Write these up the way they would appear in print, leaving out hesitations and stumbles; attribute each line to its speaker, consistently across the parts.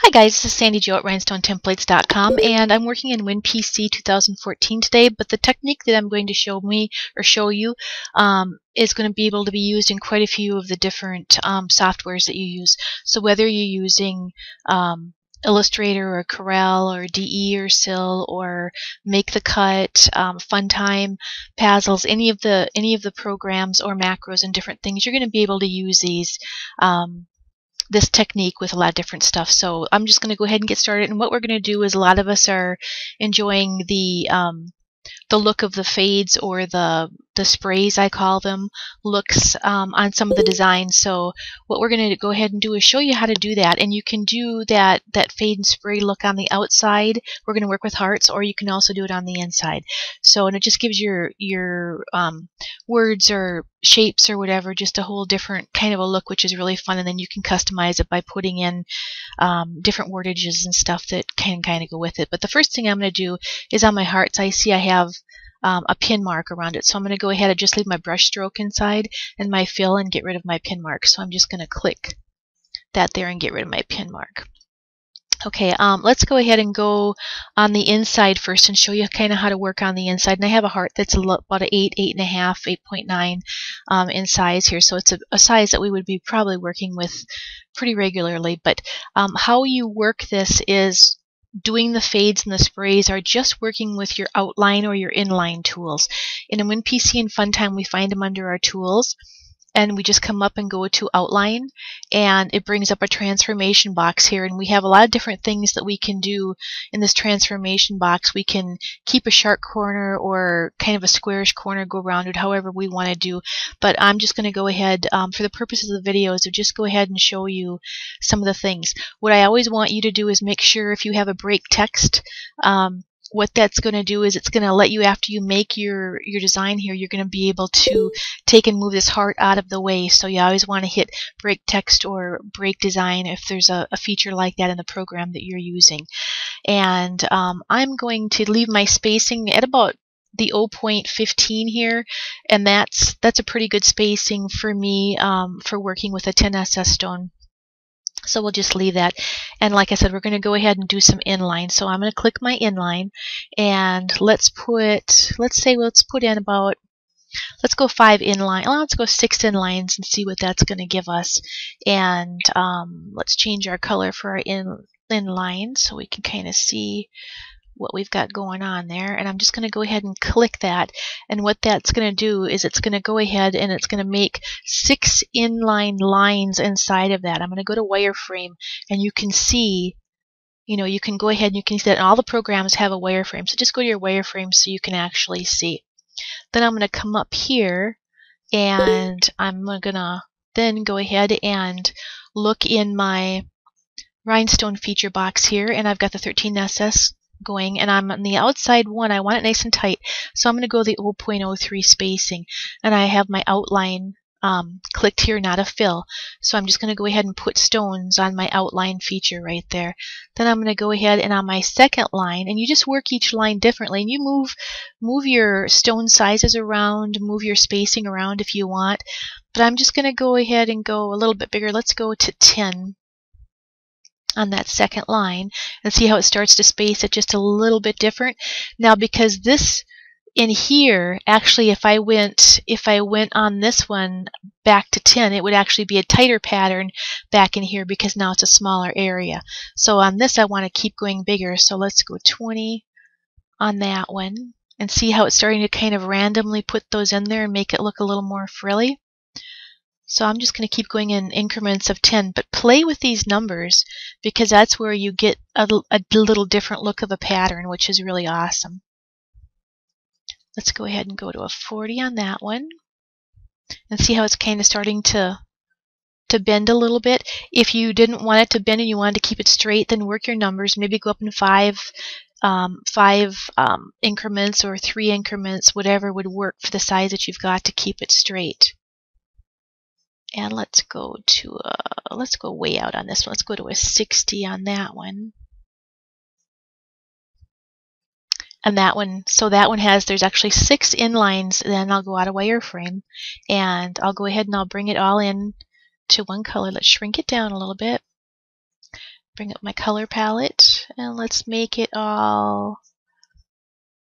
Speaker 1: Hi guys, this is Sandy Jo at rhinestonetemplates.com, and I'm working in Winpc2014 today, but the technique that I'm going to show you is going to be able to be used in quite a few of the different softwares that you use. So whether you're using Illustrator or Corel or DE or Sil or Make the Cut, Funtime, Pazzles, any of the programs or macros and different things, you're going to be able to use these this technique with a lot of different stuff. So I'm just going to go ahead and get started. And what we're going to do is, a lot of us are enjoying the look of the fades, or the sprays, I call them, looks on some of the designs. So what we're going to go ahead and do is show you how to do that. And you can do that fade and spray look on the outside. We're going to work with hearts, or you can also do it on the inside. So, and it just gives your words or shapes or whatever just a whole different kind of a look, which is really fun. And then you can customize it by putting in different wordages and stuff that can kind of go with it. But the first thing I'm going to do is, on my hearts, I see I have a pin mark around it. So I'm going to go ahead and just leave my brush stroke inside and my fill and get rid of my pin mark. So I'm just going to click that there and get rid of my pin mark. Okay, let's go ahead and go on the inside first and show you kind of how to work on the inside. And I have a heart that's about an 8, 8.5, 8.9 in size here. So it's a size that we would be probably working with pretty regularly. But how you work this is, doing the fades and the sprays are just working with your outline or your inline tools. In a Winpc and Funtime, we find them under our tools, and we just come up and go to outline, and it brings up a transformation box here. And we have a lot of different things that we can do in this transformation box. We can keep a sharp corner or kind of a squarish corner, go around it however we want to do. But I'm just going to go ahead, for the purposes of the videos, to just go ahead and show you some of the things. What I always want you to do is make sure, if you have a break text, what that's going to do is, it's going to let you, after you make your design here, you're going to be able to take and move this heart out of the way. So you always want to hit break text or break design if there's a feature like that in the program that you're using. And I'm going to leave my spacing at about the 0.15 here, and that's a pretty good spacing for me for working with a 10SS stone. So we'll just leave that. And like I said, we're going to go ahead and do some inline. So I'm going to click my inline, and let's put in about, let's go 5 inline. Oh, let's go 6 inlines and see what that's going to give us. And let's change our color for our inline so we can kind of see what we've got going on there. And I'm just going to go ahead and click that, and what that's going to do is, it's going to go ahead and it's going to make 6 inline lines inside of that. I'm going to go to wireframe, and you can see, you can go ahead and you can see that all the programs have a wireframe. So just go to your wireframe so you can actually see. Then I'm going to come up here, and I'm going to then go ahead and look in my rhinestone feature box here, and I've got the 13SS going, and I'm on the outside one. I want it nice and tight, so I'm going to go the 0.03 spacing, and I have my outline clicked here, not a fill. So I'm just going to go ahead and put stones on my outline feature right there. Then I'm going to go ahead and on my second line, and you just work each line differently, and you move your stone sizes around, move your spacing around if you want. But I'm just going to go ahead and go a little bit bigger. Let's go to 10 on that second line, and see how it starts to space it just a little bit different. Now, because this in here, actually, if I went on this one back to 10, it would actually be a tighter pattern back in here, because now it's a smaller area. So on this, I want to keep going bigger. So let's go 20 on that one, and see how it's starting to kind of randomly put those in there and make it look a little more frilly. So I'm just going to keep going in increments of 10, but play with these numbers, because that's where you get a little different look of a pattern, which is really awesome. Let's go ahead and go to a 40 on that one, and see how it's kind of starting to bend a little bit. If you didn't want it to bend and you wanted to keep it straight, then work your numbers. Maybe go up in 5 increments or 3 increments, whatever would work for the size that you've got to keep it straight. And let's go way out on this one. Let's go to a 60 on that one. And that one, so that one there's actually 6 inlines. Then I'll go out of wireframe, and I'll go ahead and I'll bring it all in to one color. Let's shrink it down a little bit. bring up my color palette, and let's make it all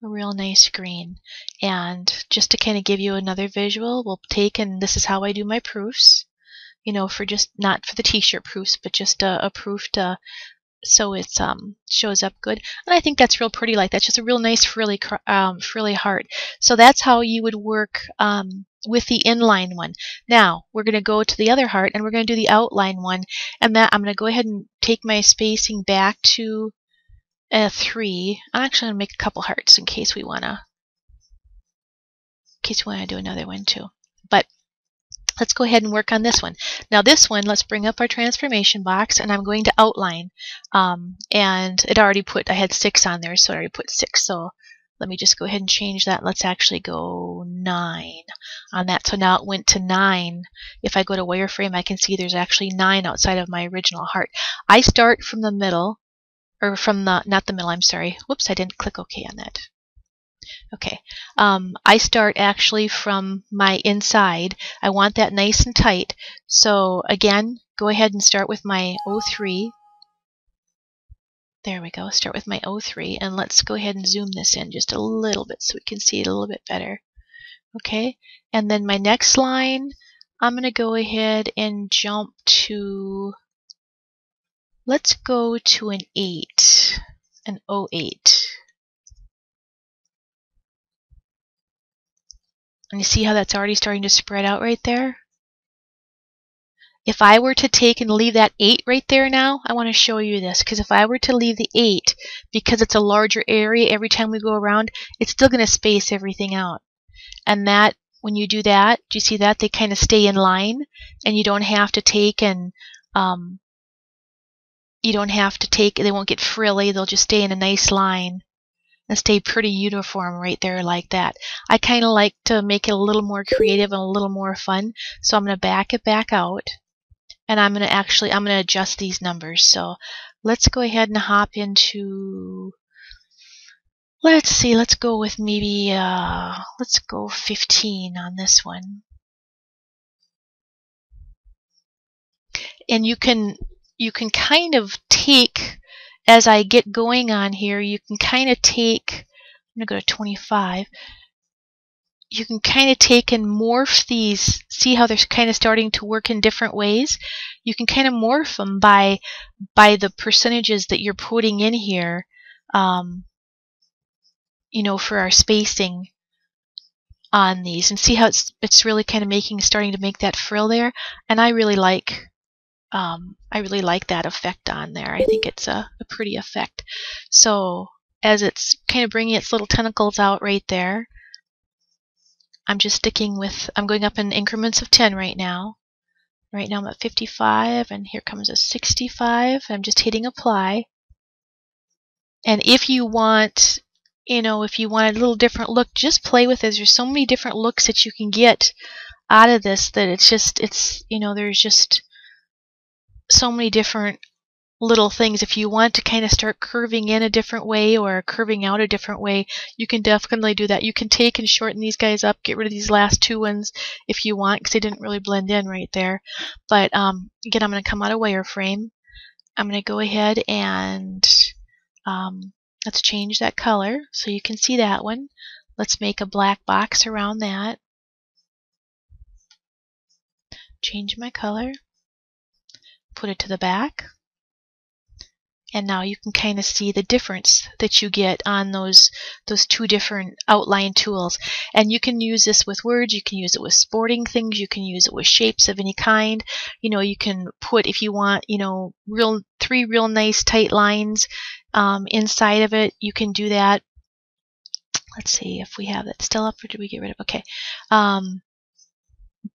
Speaker 1: a real nice green. And just to kind of give you another visual, we'll take, and this is how I do my proofs, you know, for just, not for the t-shirt proofs, but just a proof to, so it's shows up good. And I think that's real pretty, like that's just a real nice frilly heart. So that's how you would work with the inline one. Now we're going to go to the other heart, and we're going to do the outline one, and that I'm going to go ahead and take my spacing back to 3. I'm actually going to make a couple hearts in case we want to do another one too. But let's go ahead and work on this one. Now this one, let's bring up our transformation box, and I'm going to outline. And it already put, I had 6 on there, so I already put 6. So let me just go ahead and change that. Let's actually go 9 on that. So now it went to 9. If I go to wireframe, I can see there's actually 9 outside of my original heart. I start from the middle, or from the, not the middle, I'm sorry. Whoops, I didn't click OK on that. Okay, I start actually from my inside. I want that nice and tight. So again, go ahead and start with my 03. There we go, start with my 03, and let's go ahead and zoom this in just a little bit so we can see it a little bit better. Okay, and then my next line, I'm going to go ahead and jump to, let's go to an 8, an 08. And you see how that's already starting to spread out right there? If I were to take and leave that 8 right there now, I want to show you this, because if I were to leave the 8, because it's a larger area every time we go around, it's still going to space everything out. And that, when you do that, do you see that? They kind of stay in line, and you don't have to take and, they won't get frilly, they'll just stay in a nice line and stay pretty uniform right there like that. I kind of like to make it a little more creative and a little more fun, so I'm going to back it back out, and I'm going to adjust these numbers. So let's go ahead and hop into, let's see, let's go with maybe, let's go 15 on this one. And you can kind of take, as I get going on here, you can kind of take, I'm going to go to 25. You can kind of take and morph these, see how they're kind of starting to work in different ways? You can kind of morph them by the percentages that you're putting in here, you know, for our spacing on these, and see how it's really kind of starting to make that frill there. And I really like that effect on there. I think it's a pretty effect. So as it's kind of bringing its little tentacles out right there, I'm just sticking with, I'm going up in increments of 10 right now. Right now I'm at 55, and here comes a 65. I'm just hitting apply. And if you want, you know, if you want a little different look, just play with this. There's so many different looks that you can get out of this that it's, you know, there's just so many different little things. If you want to kind of start curving in a different way or curving out a different way, you can definitely do that. You can take and shorten these guys up, get rid of these last 2 ones if you want, because they didn't really blend in right there. But again, I'm going to come out of wireframe. I'm going to go ahead and let's change that color so you can see that one. Let's make a black box around that. Change my color. Put it to the back. And now you can kind of see the difference that you get on those 2 different outline tools. And you can use this with words, you can use it with sporting things, you can use it with shapes of any kind. You know, you can put, if you want, you know, 3 real nice tight lines inside of it, you can do that. Let's see if we have that still up, or did we get rid of it? Okay.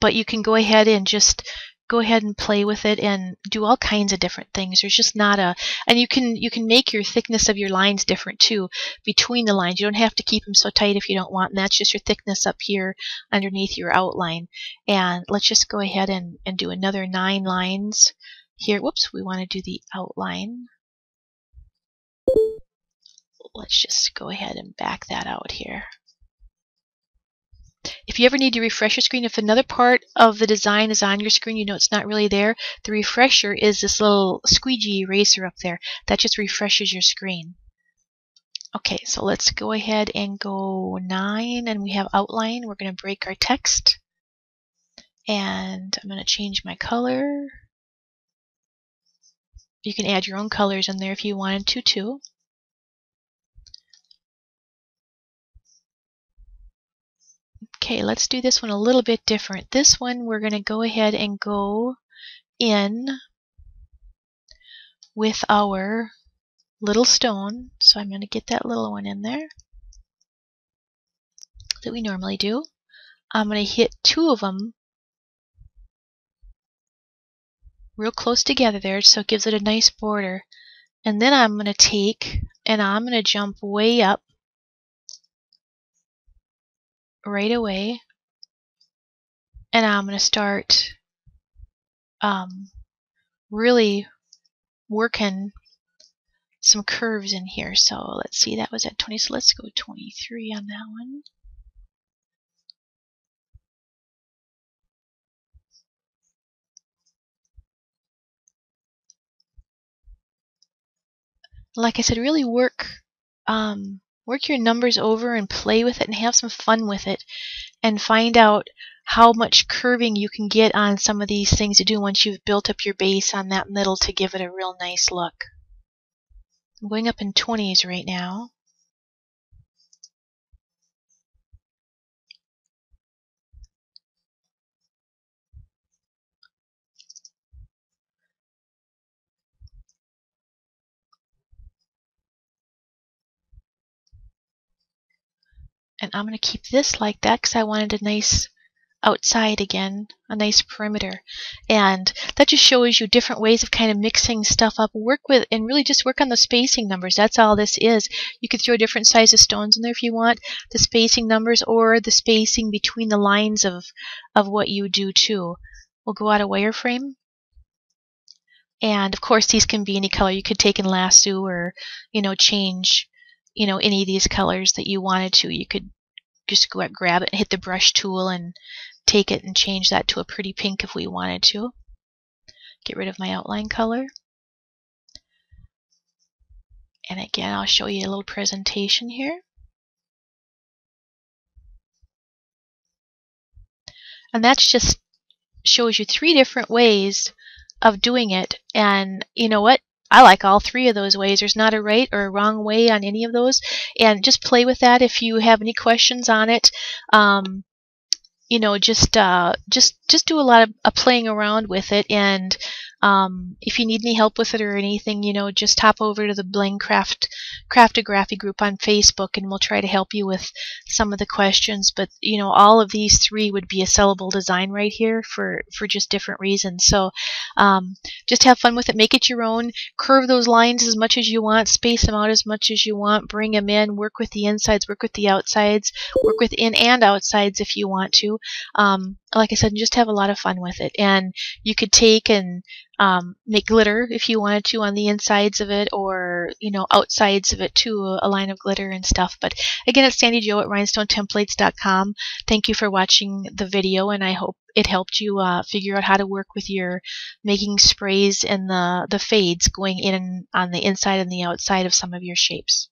Speaker 1: But you can go ahead and just go ahead and play with it and do all kinds of different things. There's just not a, and you can make your thickness of your lines different too between the lines. You don't have to keep them so tight if you don't want, and that's just your thickness up here underneath your outline. And let's just go ahead and do another 9 lines here. Whoops, we want to do the outline. Let's just go ahead and back that out here. If you ever need to refresh your screen, if another part of the design is on your screen, you know it's not really there, the refresher is this little squeegee eraser up there. That just refreshes your screen. Okay, so let's go ahead and go 9, and we have outline. We're going to break our text. And I'm going to change my color. You can add your own colors in there if you wanted to too. Okay, let's do this one a little bit different. This one we're going to go ahead and go in with our little stone. So I'm going to get that little one in there that we normally do. I'm going to hit 2 of them real close together there so it gives it a nice border. And then I'm going to take and I'm going to jump way up right away. And I'm going to start really working some curves in here. So let's see, that was at 20, so let's go 23 on that one. Like I said, really work your numbers over and play with it and have some fun with it and find out how much curving you can get on some of these things to do once you've built up your base on that middle to give it a real nice look. I'm going up in 20s right now. And I'm going to keep this like that because I wanted a nice outside again, a nice perimeter. And that just shows you different ways of kind of mixing stuff up. Work with and really just work on the spacing numbers. That's all this is. You could throw different sizes stones in there if you want, the spacing numbers or the spacing between the lines of what you do too. We'll go out of wireframe. And of course these can be any color. You could take and lasso or, change, any of these colors that you wanted to. You could just go out, grab it and hit the brush tool and take it and change that to a pretty pink if we wanted to. Get rid of my outline color. And again, I'll show you a little presentation here. And that's just shows you 3 different ways of doing it. And you know what? I like all 3 of those ways. There's not a right or a wrong way on any of those. And just play with that if you have any questions on it. Just do a lot of playing around with it, and if you need any help with it or anything, just hop over to the Bling Craftography group on Facebook, and we'll try to help you with some of the questions. But all of these 3 would be a sellable design right here for just different reasons. So just have fun with it, make it your own, curve those lines as much as you want, space them out as much as you want, bring them in, work with the insides, work with the outsides, work with in and outsides if you want to. Like I said, just have a lot of fun with it. And you could take and make glitter if you wanted to on the insides of it, or outsides of it too, a line of glitter and stuff. But again, it's Sandy Jo at rhinestonetemplates.com. Thank you for watching the video, and I hope it helped you figure out how to work with your making sprays and the fades going in on the inside and the outside of some of your shapes.